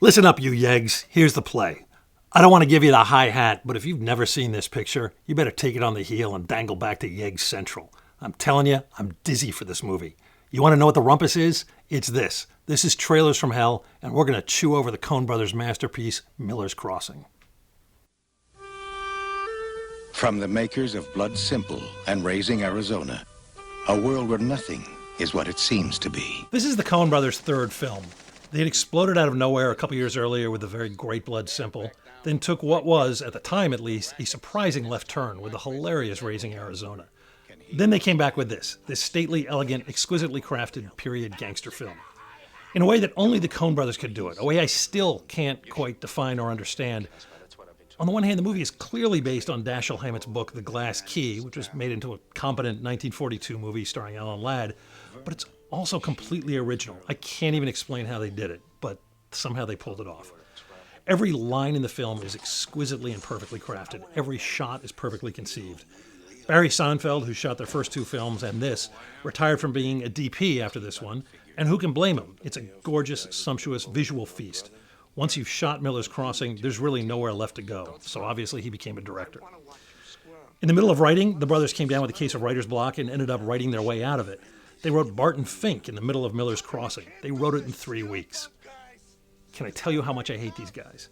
Listen up, you yeggs. Here's the play. I don't want to give you the high hat, but if you've never seen this picture, you better take it on the heel and dangle back to Yeggs Central. I'm telling you, I'm dizzy for this movie. You want to know what the rumpus is? It's this. This is Trailers from Hell, and we're going to chew over the Coen Brothers' masterpiece, Miller's Crossing. From the makers of Blood Simple and Raising Arizona, a world where nothing is what it seems to be. This is the Coen Brothers' third film. They had exploded out of nowhere a couple years earlier with the very great Blood Simple, then took what was, at the time at least, a surprising left turn with the hilarious Raising Arizona. Then they came back with this stately, elegant, exquisitely crafted period gangster film. In a way that only the Coen Brothers could do it, a way I still can't quite define or understand. On the one hand, the movie is clearly based on Dashiell Hammett's book, The Glass Key, which was made into a competent 1942 movie starring Alan Ladd, but it's also completely original. I can't even explain how they did it, but somehow they pulled it off. Every line in the film is exquisitely and perfectly crafted. Every shot is perfectly conceived. Barry Sonnenfeld, who shot their first two films and this, retired from being a DP after this one, and who can blame him? It's a gorgeous, sumptuous visual feast. Once you've shot Miller's Crossing, there's really nowhere left to go, so obviously he became a director. In the middle of writing, the brothers came down with a case of writer's block and ended up writing their way out of it. They wrote Barton Fink in the middle of Miller's Crossing. They wrote it in 3 weeks. Can I tell you how much I hate these guys?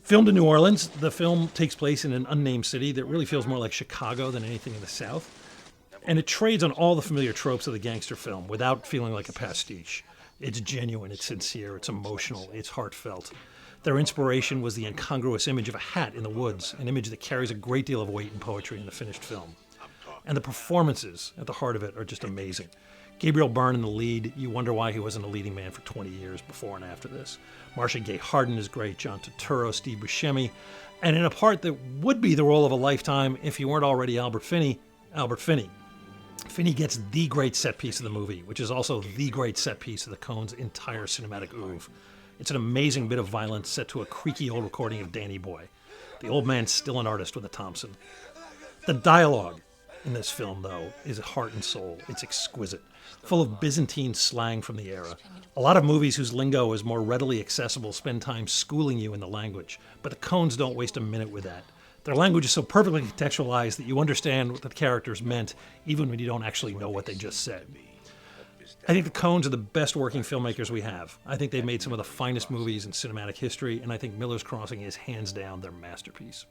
Filmed in New Orleans, the film takes place in an unnamed city that really feels more like Chicago than anything in the South. And it trades on all the familiar tropes of the gangster film without feeling like a pastiche. It's genuine, it's sincere, it's emotional, it's heartfelt. Their inspiration was the incongruous image of a hat in the woods, an image that carries a great deal of weight and poetry in the finished film. And the performances at the heart of it are just amazing. Gabriel Byrne in the lead, you wonder why he wasn't a leading man for 20 years before and after this. Marcia Gay Harden is great, JohnTurturro, Steve Buscemi, and in a part that would be the role of a lifetime if he weren't already Albert Finney. Finney gets the great set piece of the movie, which is also the great set piece of the Coen's entire cinematic oeuvre. It's an amazing bit of violence set to a creaky old recording of Danny Boy. The old man's still an artist with a Thompson. The dialogue in this film, though, is heart and soul. It's exquisite, full of Byzantine slang from the era. A lot of movies whose lingo is more readily accessible spend time schooling you in the language, but the Coens don't waste a minute with that. Their language is so perfectly contextualized that you understand what the characters meant, even when you don't actually know what they just said. I think the Coens are the best working filmmakers we have. I think they've made some of the finest movies in cinematic history, and I think Miller's Crossing is hands down their masterpiece.